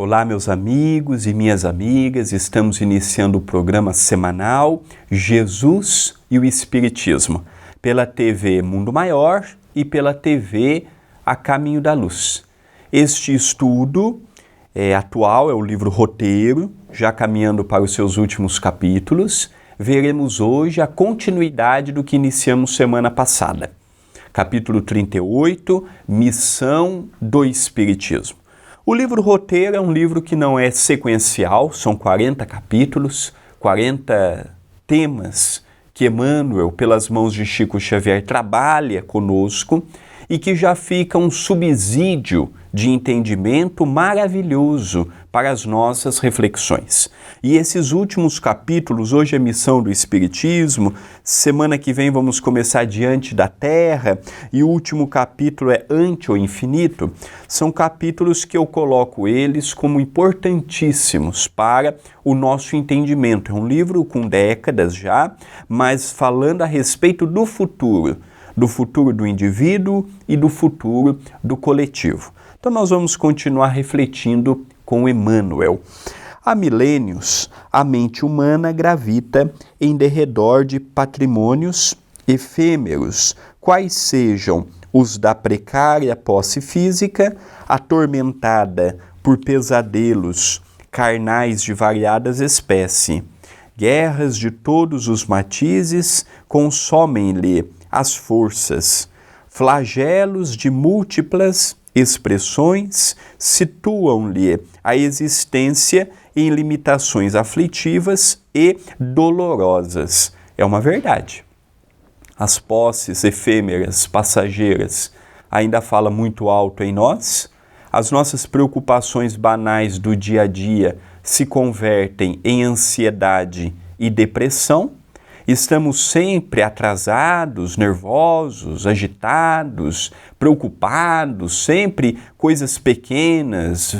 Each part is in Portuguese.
Olá, meus amigos e minhas amigas, estamos iniciando o programa semanal Jesus e o Espiritismo, pela TV Mundo Maior e pela TV A Caminho da Luz. Este estudo atual é o livro Roteiro, já caminhando para os seus últimos capítulos. Veremos hoje a continuidade do que iniciamos semana passada. Capítulo 38, Missão do Espiritismo. O livro Roteiro é um livro que não é sequencial, são 40 capítulos, 40 temas que Emmanuel, pelas mãos de Chico Xavier, trabalha conosco e que já fica um subsídio de entendimento maravilhoso para as nossas reflexões. E esses últimos capítulos, hoje é Missão do Espiritismo, semana que vem vamos começar Diante da Terra, e o último capítulo é Ante o Infinito, são capítulos que eu coloco eles como importantíssimos para o nosso entendimento. É um livro com décadas já, mas falando a respeito do futuro do indivíduo e do futuro do coletivo. Então nós vamos continuar refletindo com Emmanuel. Há milênios, a mente humana gravita em derredor de patrimônios efêmeros, quais sejam os da precária posse física, atormentada por pesadelos carnais de variadas espécies. Guerras de todos os matizes consomem-lhe as forças. Flagelos de múltiplas expressões situam-lhe a existência em limitações aflitivas e dolorosas. É uma verdade. As posses efêmeras, passageiras, ainda fala muito alto em nós. As nossas preocupações banais do dia a dia se convertem em ansiedade e depressão. Estamos sempre atrasados, nervosos, agitados, preocupados, sempre coisas pequenas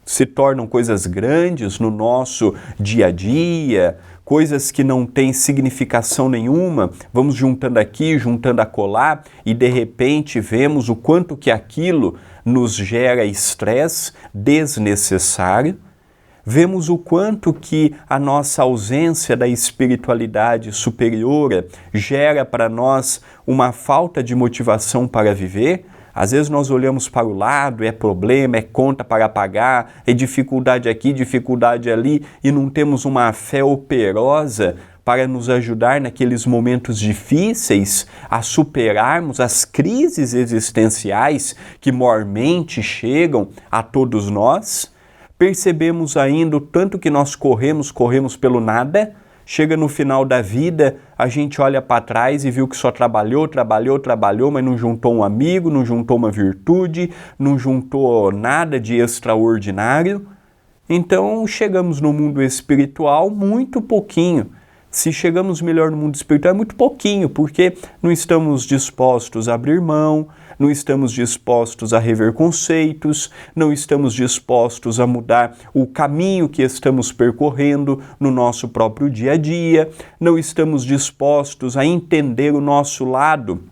se tornam coisas grandes no nosso dia a dia, coisas que não têm significação nenhuma, vamos juntando aqui, juntando acolá e de repente vemos o quanto que aquilo nos gera estresse desnecessário. Vemos o quanto que a nossa ausência da espiritualidade superior gera para nós uma falta de motivação para viver. Às vezes nós olhamos para o lado, é problema, é conta para pagar, é dificuldade aqui, dificuldade ali, e não temos uma fé operosa para nos ajudar naqueles momentos difíceis a superarmos as crises existenciais que mormente chegam a todos nós. Percebemos ainda o tanto que nós corremos pelo nada. Chega no final da vida, a gente olha para trás e viu que só trabalhou, mas não juntou um amigo, não juntou uma virtude, não juntou nada de extraordinário. Então chegamos no mundo espiritual muito pouquinho. Se chegamos melhor no mundo espiritual é muito pouquinho, porque não estamos dispostos a abrir mão, não estamos dispostos a rever conceitos, não estamos dispostos a mudar o caminho que estamos percorrendo no nosso próprio dia a dia, não estamos dispostos a entender o nosso lado,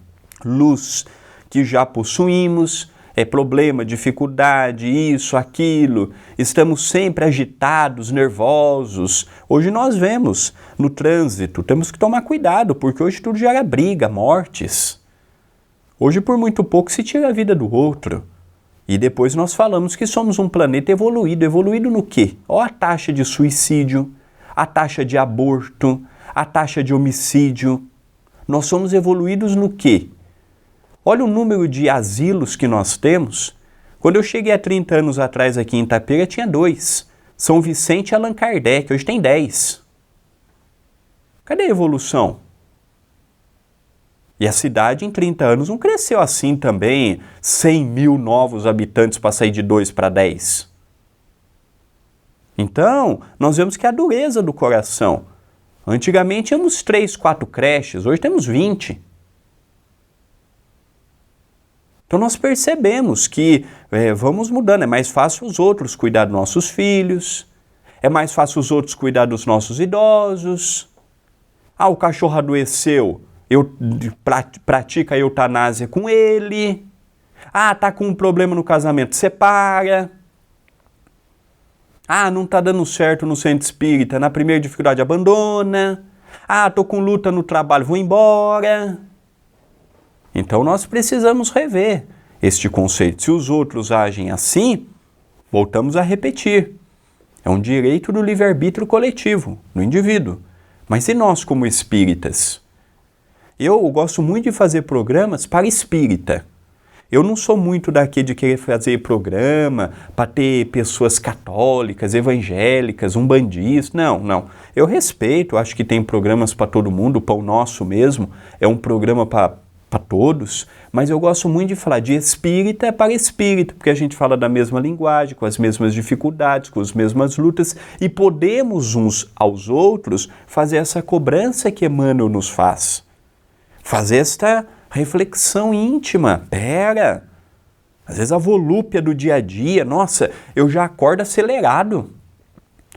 luz que já possuímos, problema, dificuldade, isso, aquilo, estamos sempre agitados, nervosos. Hoje nós vemos no trânsito, temos que tomar cuidado, porque hoje tudo gera briga, mortes. Hoje por muito pouco se tira a vida do outro. E depois nós falamos que somos um planeta evoluído. Evoluído no quê? Olha a taxa de suicídio, a taxa de aborto, a taxa de homicídio. Nós somos evoluídos no quê? Olha o número de asilos que nós temos. Quando eu cheguei há 30 anos atrás aqui em Itapira, tinha 2. São Vicente e Allan Kardec, hoje tem 10. Cadê a evolução? E a cidade em 30 anos não cresceu assim também, 100 mil novos habitantes para sair de 2 para 10. Então, nós vemos que é a dureza do coração. Antigamente tínhamos 3, 4 creches, hoje temos 20. Então nós percebemos que vamos mudando, é mais fácil os outros cuidar dos nossos filhos, é mais fácil os outros cuidar dos nossos idosos. Ah, o cachorro adoeceu, pratica a eutanásia com ele. Ah, tá com um problema no casamento, separa. Ah, não está dando certo no centro espírita, na primeira dificuldade abandona. Ah, estou com luta no trabalho, vou embora. Então nós precisamos rever este conceito. Se os outros agem assim, voltamos a repetir. É um direito do livre-arbítrio coletivo, no indivíduo. Mas e nós como espíritas? Eu gosto muito de fazer programas para espírita. Eu não sou muito daqui de querer fazer programa para ter pessoas católicas, evangélicas, umbandistas. Não. Eu respeito, acho que tem programas para todo mundo, o Pão Nosso mesmo é um programa para todos, mas eu gosto muito de falar de espírita para espírita, porque a gente fala da mesma linguagem, com as mesmas dificuldades, com as mesmas lutas, e podemos uns aos outros fazer essa cobrança que Emmanuel nos faz. Fazer esta reflexão íntima. Pera, às vezes a volúpia do dia a dia, nossa, eu já acordo acelerado,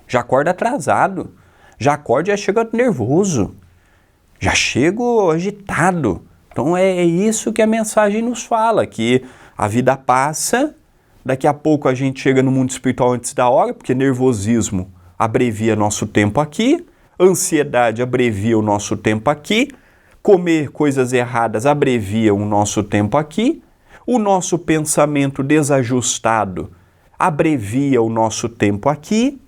já acordo atrasado, já acordo e já chego nervoso, já chego agitado. Então é isso que a mensagem nos fala, que a vida passa, daqui a pouco a gente chega no mundo espiritual antes da hora, porque nervosismo abrevia nosso tempo aqui, ansiedade abrevia o nosso tempo aqui, comer coisas erradas abrevia o nosso tempo aqui, o nosso pensamento desajustado abrevia o nosso tempo aqui.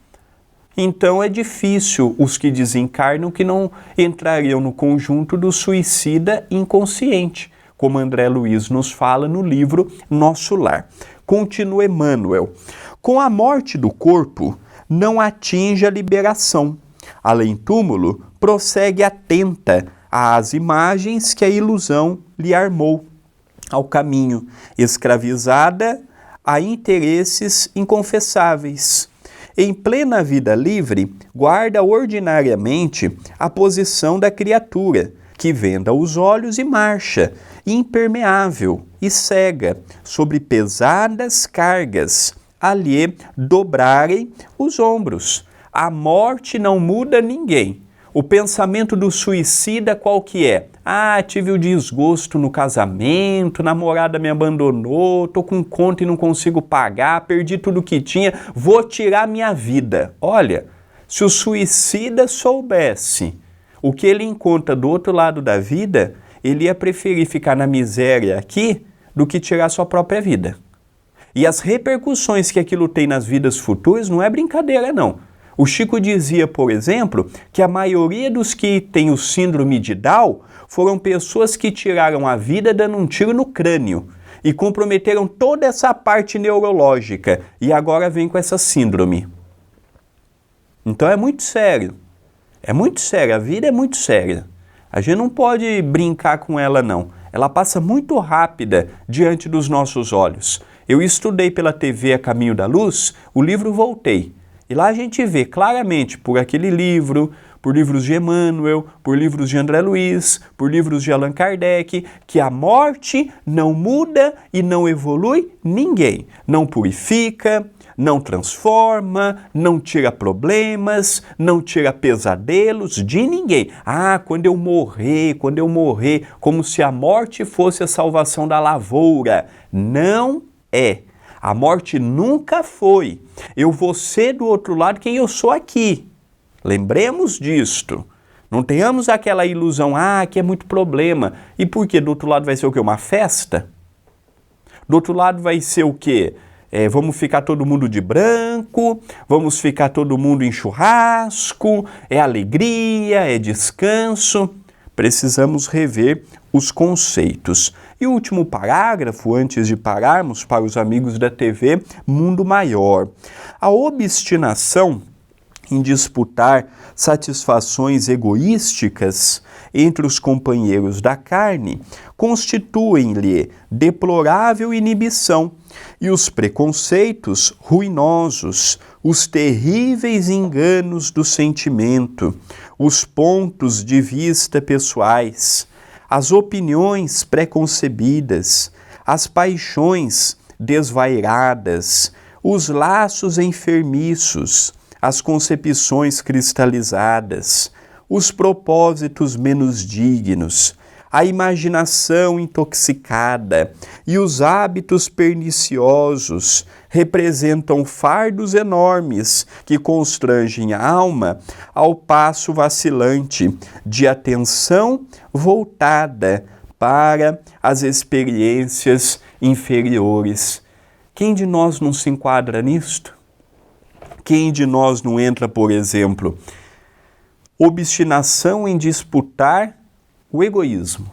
Então é difícil os que desencarnam que não entrariam no conjunto do suicida inconsciente, como André Luiz nos fala no livro Nosso Lar. Continua Emmanuel. Com a morte do corpo, não atinge a liberação. Além túmulo, prossegue atenta às imagens que a ilusão lhe armou ao caminho, escravizada a interesses inconfessáveis. Em plena vida livre, guarda ordinariamente a posição da criatura, que venda os olhos e marcha, impermeável e cega, sobre pesadas cargas, a lhe dobrarem os ombros. A morte não muda ninguém. O pensamento do suicida qual que é? Ah, tive o desgosto no casamento, namorada me abandonou, tô com conta e não consigo pagar, perdi tudo que tinha, vou tirar minha vida. Olha, se o suicida soubesse o que ele encontra do outro lado da vida, ele ia preferir ficar na miséria aqui do que tirar sua própria vida. E as repercussões que aquilo tem nas vidas futuras não é brincadeira, não. O Chico dizia, por exemplo, que a maioria dos que têm o síndrome de Down foram pessoas que tiraram a vida dando um tiro no crânio e comprometeram toda essa parte neurológica e agora vem com essa síndrome. Então é muito sério. É muito sério, a vida é muito séria. A gente não pode brincar com ela, não. Ela passa muito rápida diante dos nossos olhos. Eu estudei pela TV A Caminho da Luz o livro Voltei. E lá a gente vê claramente por aquele livro, por livros de Emmanuel, por livros de André Luiz, por livros de Allan Kardec, que a morte não muda e não evolui ninguém. Não purifica, não transforma, não tira problemas, não tira pesadelos de ninguém. Ah, quando eu morrer, como se a morte fosse a salvação da lavoura. Não é. A morte nunca foi. Eu vou ser do outro lado quem eu sou aqui. Lembremos disto. Não tenhamos aquela ilusão, que é muito problema. E por quê? Do outro lado vai ser o quê? Uma festa? Do outro lado vai ser o quê? Vamos ficar todo mundo de branco, vamos ficar todo mundo em churrasco, é alegria, é descanso. Precisamos rever os conceitos. E o último parágrafo, antes de pararmos, para os amigos da TV Mundo Maior. A obstinação em disputar satisfações egoísticas entre os companheiros da carne constituem-lhe deplorável inibição, e os preconceitos ruinosos, os terríveis enganos do sentimento, os pontos de vista pessoais, as opiniões preconcebidas, as paixões desvairadas, os laços enfermiços, as concepções cristalizadas, os propósitos menos dignos, a imaginação intoxicada e os hábitos perniciosos representam fardos enormes que constrangem a alma ao passo vacilante de atenção voltada para as experiências inferiores. Quem de nós não se enquadra nisto? Quem de nós não entra, por exemplo, obstinação em disputar o egoísmo?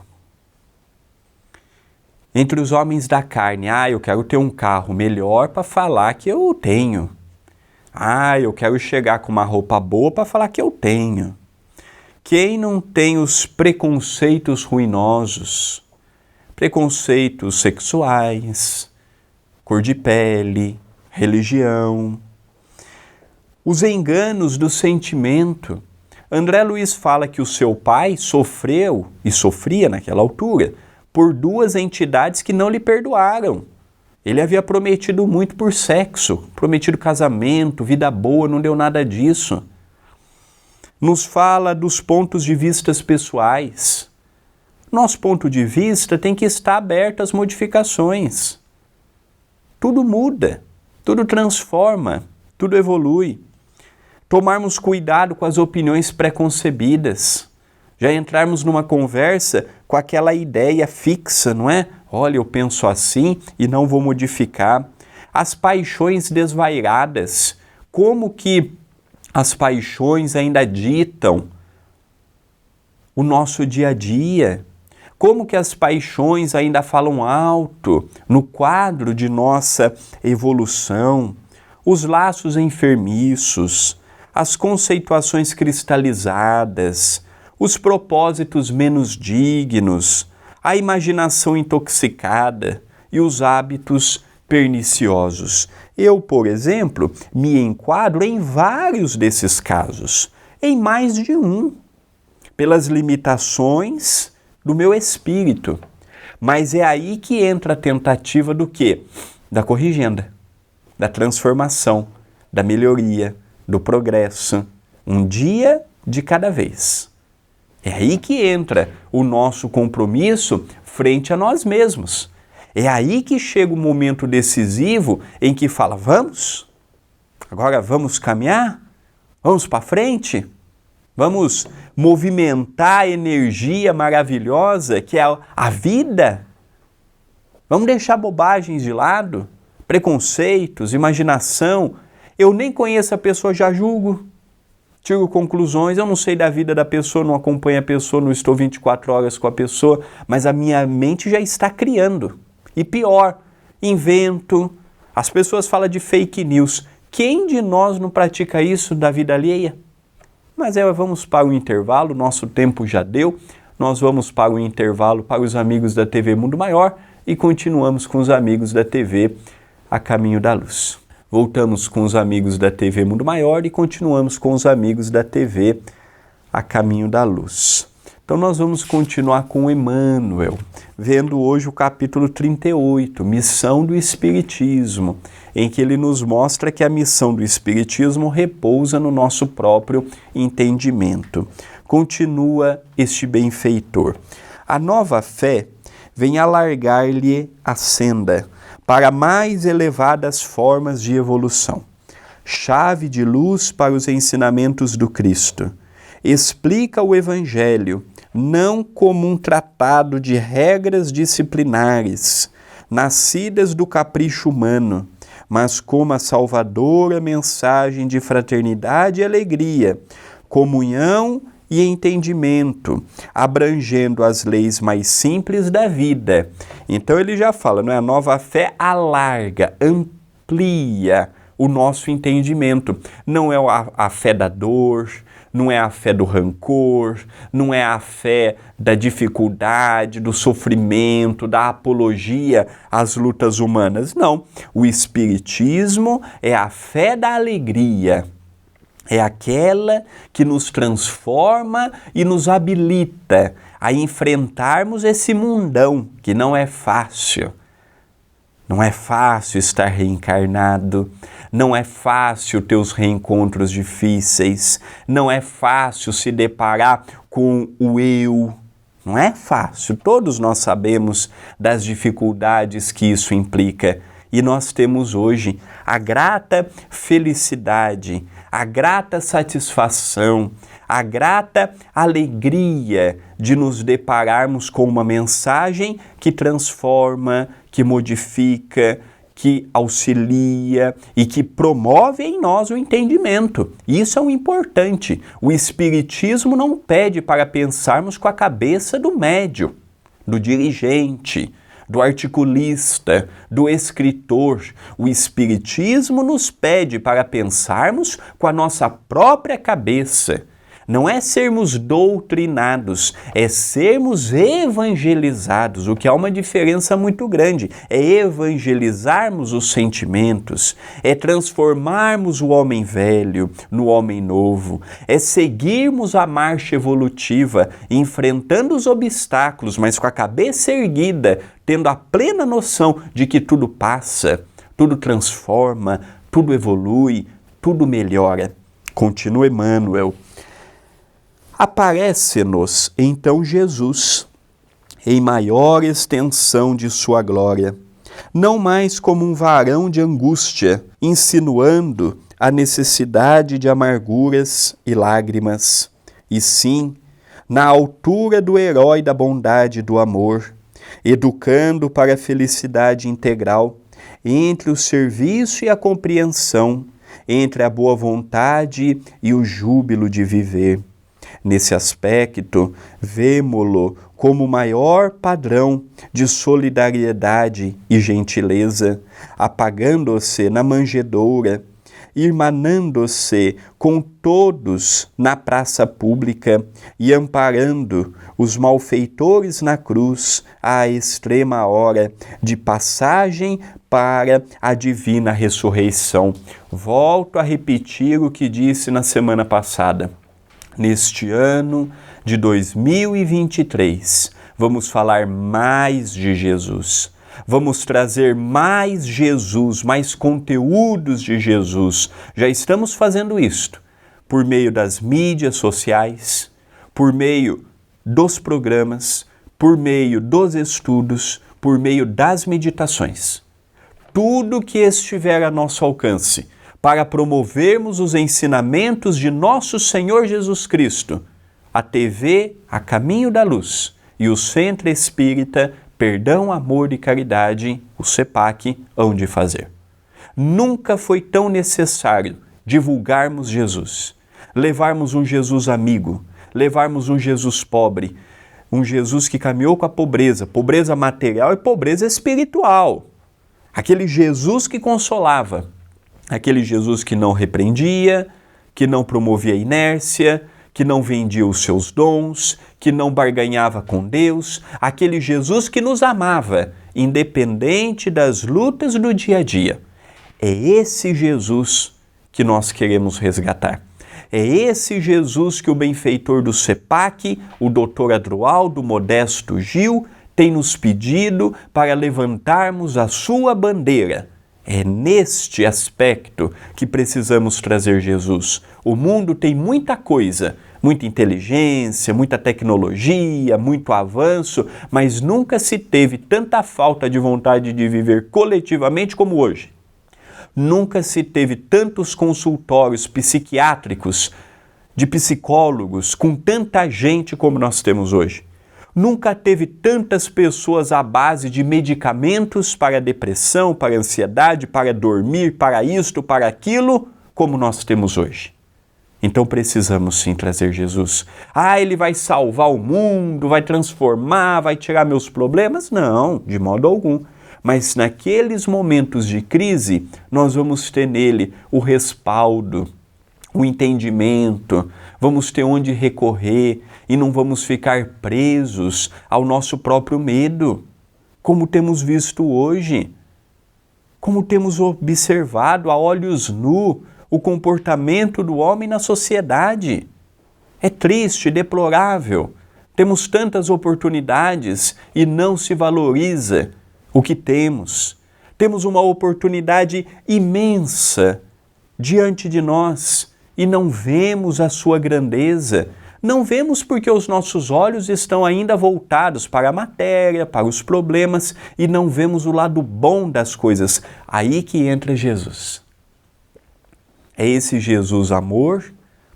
Entre os homens da carne, eu quero ter um carro melhor para falar que eu tenho. Eu quero chegar com uma roupa boa para falar que eu tenho. Quem não tem os preconceitos ruinosos? Preconceitos sexuais, cor de pele, religião, os enganos do sentimento. André Luiz fala que o seu pai sofreu, e sofria naquela altura, por duas entidades que não lhe perdoaram. Ele havia prometido muito por sexo, prometido casamento, vida boa, não deu nada disso. Nos fala dos pontos de vista pessoais. Nosso ponto de vista tem que estar aberto às modificações. Tudo muda, tudo transforma, tudo evolui. Tomarmos cuidado com as opiniões preconcebidas. Já entrarmos numa conversa com aquela ideia fixa, não é? Olha, eu penso assim e não vou modificar. As paixões desvairadas. Como que as paixões ainda ditam o nosso dia a dia? Como que as paixões ainda falam alto no quadro de nossa evolução? Os laços enfermiços, as conceituações cristalizadas, os propósitos menos dignos, a imaginação intoxicada e os hábitos perniciosos. Eu, por exemplo, me enquadro em vários desses casos, em mais de um, pelas limitações do meu espírito. Mas é aí que entra a tentativa do quê? Da corrigenda, da transformação, da melhoria, do progresso, um dia de cada vez. É aí que entra o nosso compromisso frente a nós mesmos. É aí que chega o momento decisivo em que fala, vamos? Agora vamos caminhar? Vamos para frente? Vamos movimentar a energia maravilhosa que é a vida? Vamos deixar bobagens de lado? Preconceitos, imaginação? Eu nem conheço a pessoa, já julgo. Tiro conclusões, eu não sei da vida da pessoa, não acompanho a pessoa, não estou 24 horas com a pessoa, mas a minha mente já está criando. E pior, invento. As pessoas falam de fake news. Quem de nós não pratica isso da vida alheia? Mas vamos para o intervalo, nosso tempo já deu. Nós vamos para o intervalo para os amigos da TV Mundo Maior e continuamos com os amigos da TV A Caminho da Luz. Voltamos com os amigos da TV Mundo Maior e continuamos com os amigos da TV A Caminho da Luz. Então nós vamos continuar com Emmanuel, vendo hoje o capítulo 38, Missão do Espiritismo, em que ele nos mostra que a missão do Espiritismo repousa no nosso próprio entendimento. Continua este benfeitor. A nova fé vem alargar-lhe a senda para mais elevadas formas de evolução. Chave de luz para os ensinamentos do Cristo. Explica o Evangelho não como um tratado de regras disciplinares, nascidas do capricho humano, mas como a salvadora mensagem de fraternidade e alegria, comunhão e entendimento, abrangendo as leis mais simples da vida. Então ele já fala, não é? A nova fé alarga, amplia o nosso entendimento. Não é a fé da dor, não é a fé do rancor, não é a fé da dificuldade, do sofrimento, da apologia às lutas humanas. Não. O Espiritismo é a fé da alegria. É aquela que nos transforma e nos habilita a enfrentarmos esse mundão que não é fácil. Não é fácil estar reencarnado, não é fácil ter os reencontros difíceis, não é fácil se deparar com o eu, Não é fácil, todos nós sabemos das dificuldades que isso implica. E nós temos hoje a grata felicidade, a grata satisfação, a grata alegria de nos depararmos com uma mensagem que transforma, que modifica, que auxilia e que promove em nós o entendimento. Isso é o importante. O Espiritismo não pede para pensarmos com a cabeça do médium, do dirigente, do articulista, do escritor. O Espiritismo nos pede para pensarmos com a nossa própria cabeça. Não é sermos doutrinados, é sermos evangelizados, o que há uma diferença muito grande. É evangelizarmos os sentimentos, é transformarmos o homem velho no homem novo, é seguirmos a marcha evolutiva, enfrentando os obstáculos, mas com a cabeça erguida, tendo a plena noção de que tudo passa, tudo transforma, tudo evolui, tudo melhora. Continua Emmanuel. Aparece-nos então Jesus, em maior extensão de sua glória, não mais como um varão de angústia, insinuando a necessidade de amarguras e lágrimas, e sim, na altura do herói da bondade e do amor, educando para a felicidade integral, entre o serviço e a compreensão, entre a boa vontade e o júbilo de viver. Nesse aspecto, vemo-lo como o maior padrão de solidariedade e gentileza, apagando-se na manjedoura, irmanando-se com todos na praça pública e amparando os malfeitores na cruz à extrema hora de passagem para a divina ressurreição. Volto a repetir o que disse na semana passada. Neste ano de 2023, vamos falar mais de Jesus. Vamos trazer mais Jesus, mais conteúdos de Jesus. Já estamos fazendo isto por meio das mídias sociais, por meio dos programas, por meio dos estudos, por meio das meditações. Tudo que estiver a nosso alcance para promovermos os ensinamentos de nosso Senhor Jesus Cristo, a TV A Caminho da Luz e o Centro Espírita Perdão, Amor e Caridade, o CEPAC, hão de fazer. Nunca foi tão necessário divulgarmos Jesus, levarmos um Jesus amigo, levarmos um Jesus pobre, um Jesus que caminhou com a pobreza material e pobreza espiritual. Aquele Jesus que consolava, aquele Jesus que não repreendia, que não promovia a inércia, que não vendia os seus dons, que não barganhava com Deus, aquele Jesus que nos amava, independente das lutas do dia a dia. É esse Jesus que nós queremos resgatar. É esse Jesus que o benfeitor do CEPAC, o Dr. Adroaldo Modesto Gil, tem nos pedido para levantarmos a sua bandeira. É neste aspecto que precisamos trazer Jesus. O mundo tem muita coisa, muita inteligência, muita tecnologia, muito avanço, mas nunca se teve tanta falta de vontade de viver coletivamente como hoje. Nunca se teve tantos consultórios psiquiátricos, de psicólogos, com tanta gente como nós temos hoje. Nunca teve tantas pessoas à base de medicamentos para depressão, para ansiedade, para dormir, para isto, para aquilo, como nós temos hoje. Então precisamos sim trazer Jesus. Ele vai salvar o mundo, vai transformar, vai tirar meus problemas? Não, de modo algum. Mas naqueles momentos de crise, nós vamos ter nele o respaldo, o entendimento, vamos ter onde recorrer e não vamos ficar presos ao nosso próprio medo, como temos visto hoje, como temos observado a olhos nus o comportamento do homem na sociedade. É triste, deplorável. Temos tantas oportunidades e não se valoriza o que temos. Temos uma oportunidade imensa diante de nós e não vemos a sua grandeza, Não vemos porque os nossos olhos estão ainda voltados para a matéria, para os problemas, e não vemos o lado bom das coisas. Aí que entra Jesus. É esse Jesus amor,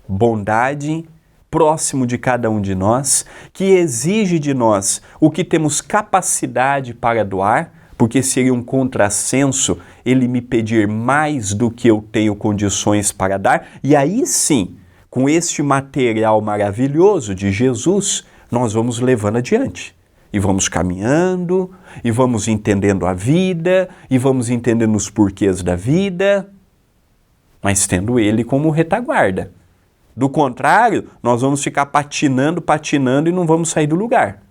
bondade, próximo de cada um de nós, que exige de nós o que temos capacidade para doar, porque seria um contrassenso ele me pedir mais do que eu tenho condições para dar, e aí sim, com este material maravilhoso de Jesus, nós vamos levando adiante. E vamos caminhando, e vamos entendendo a vida, e vamos entendendo os porquês da vida, mas tendo ele como retaguarda. Do contrário, nós vamos ficar patinando e não vamos sair do lugar.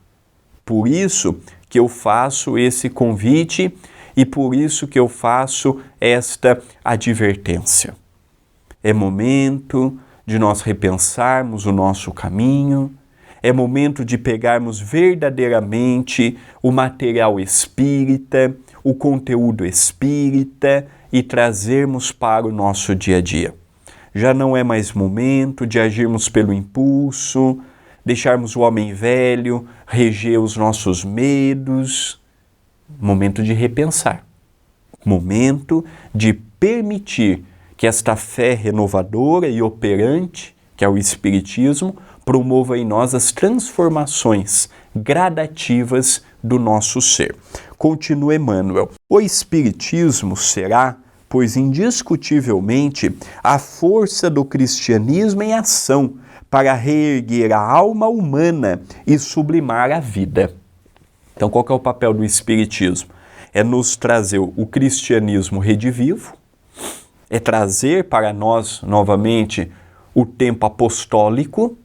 Por isso que eu faço esse convite e por isso que eu faço esta advertência. É momento de nós repensarmos o nosso caminho, é momento de pegarmos verdadeiramente o material espírita, o conteúdo espírita e trazermos para o nosso dia a dia. Já não é mais momento de agirmos pelo impulso, deixarmos o homem velho reger os nossos medos. Momento de repensar. Momento de permitir que esta fé renovadora e operante, que é o Espiritismo, promova em nós as transformações gradativas do nosso ser. Continua Emmanuel. O Espiritismo será, pois indiscutivelmente, a força do cristianismo em ação para reerguer a alma humana e sublimar a vida. Então, qual que é o papel do Espiritismo? É nos trazer o cristianismo redivivo, é trazer para nós, novamente, o tempo apostólico,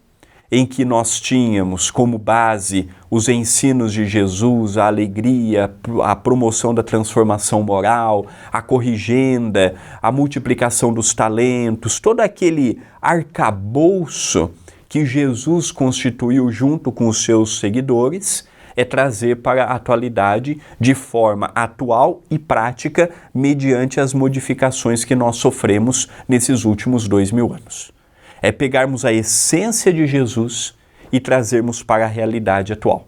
em que nós tínhamos como base os ensinos de Jesus, a alegria, a promoção da transformação moral, a corrigenda, a multiplicação dos talentos, todo aquele arcabouço que Jesus constituiu junto com os seus seguidores, é trazer para a atualidade de forma atual e prática, mediante as modificações que nós sofremos nesses últimos 2000 anos. É pegarmos a essência de Jesus e trazermos para a realidade atual.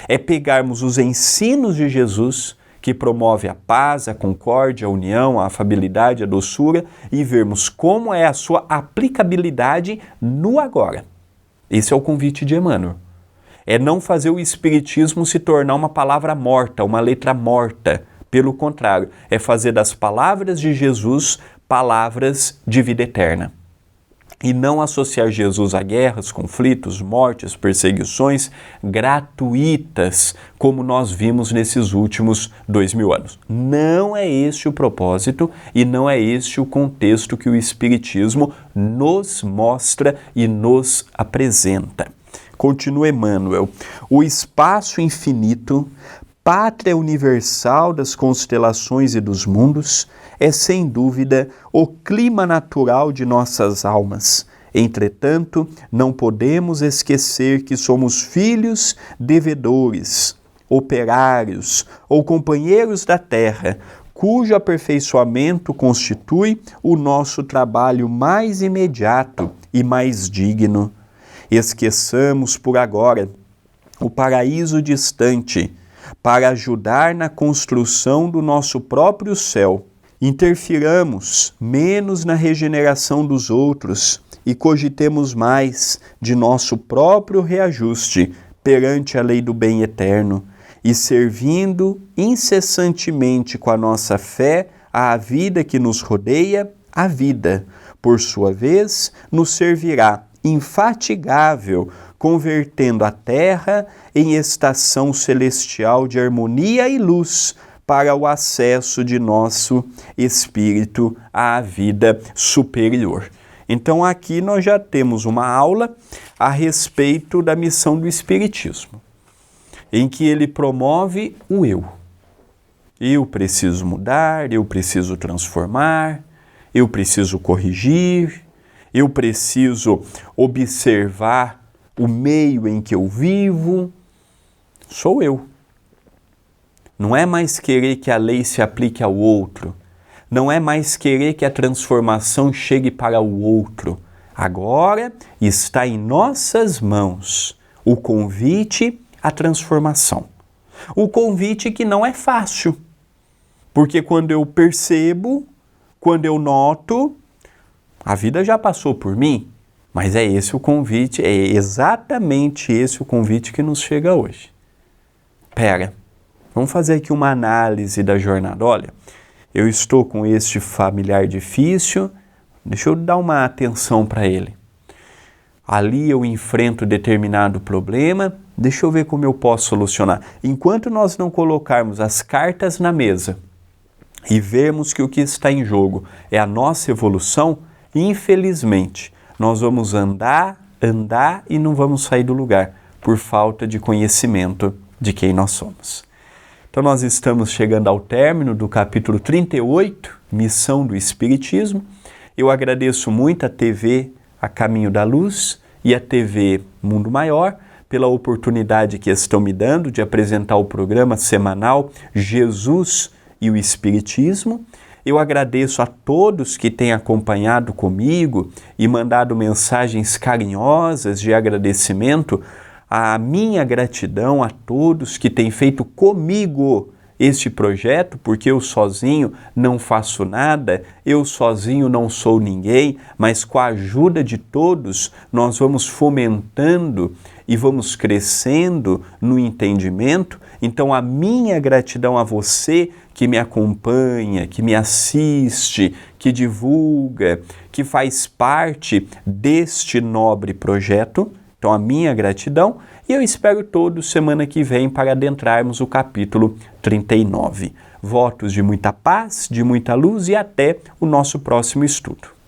É pegarmos os ensinos de Jesus, que promove a paz, a concórdia, a união, a afabilidade, a doçura, e vermos como é a sua aplicabilidade no agora. Esse é o convite de Emmanuel. É não fazer o Espiritismo se tornar uma palavra morta, uma letra morta. Pelo contrário, é fazer das palavras de Jesus palavras de vida eterna. E não associar Jesus a guerras, conflitos, mortes, perseguições gratuitas, como nós vimos nesses últimos 2000 anos. Não é este o propósito e não é este o contexto que o Espiritismo nos mostra e nos apresenta. Continua Emmanuel. O espaço infinito, pátria universal das constelações e dos mundos, é sem dúvida o clima natural de nossas almas. Entretanto, não podemos esquecer que somos filhos devedores, operários ou companheiros da terra, cujo aperfeiçoamento constitui o nosso trabalho mais imediato e mais digno. Esqueçamos por agora o paraíso distante para ajudar na construção do nosso próprio céu. Interfiramos menos na regeneração dos outros e cogitemos mais de nosso próprio reajuste perante a lei do bem eterno e servindo incessantemente com a nossa fé à vida que nos rodeia, a vida, por sua vez, nos servirá infatigável, convertendo a terra em estação celestial de harmonia e luz para o acesso de nosso espírito à vida superior. Então aqui nós já temos uma aula a respeito da missão do Espiritismo, em que ele promove o eu. Eu preciso mudar, eu preciso transformar, eu preciso corrigir, eu preciso observar o meio em que eu vivo. Sou eu. Não é mais querer que a lei se aplique ao outro. Não é mais querer que a transformação chegue para o outro. Agora está em nossas mãos o convite à transformação. O convite que não é fácil, porque quando eu percebo, quando eu noto, a vida já passou por mim, mas é esse o convite, é exatamente esse o convite que nos chega hoje. Pera, vamos fazer aqui uma análise da jornada. Olha, eu estou com este familiar difícil, deixa eu dar uma atenção para ele. Ali eu enfrento determinado problema, deixa eu ver como eu posso solucionar. Enquanto nós não colocarmos as cartas na mesa e vermos que o que está em jogo é a nossa evolução, infelizmente, nós vamos andar e não vamos sair do lugar por falta de conhecimento de quem nós somos. Então nós estamos chegando ao término do capítulo 38, Missão do Espiritismo. Eu agradeço muito a TV A Caminho da Luz e a TV Mundo Maior pela oportunidade que estão me dando de apresentar o programa semanal Jesus e o Espiritismo. Eu agradeço a todos que têm acompanhado comigo e mandado mensagens carinhosas de agradecimento. A minha gratidão a todos que têm feito comigo este projeto, porque eu sozinho não faço nada, eu sozinho não sou ninguém, mas com a ajuda de todos nós vamos fomentando e vamos crescendo no entendimento. Então a minha gratidão a você que me acompanha, que me assiste, que divulga, que faz parte deste nobre projeto. Então a minha gratidão, e eu espero todos semana que vem para adentrarmos o capítulo 39. Votos de muita paz, de muita luz e até o nosso próximo estudo.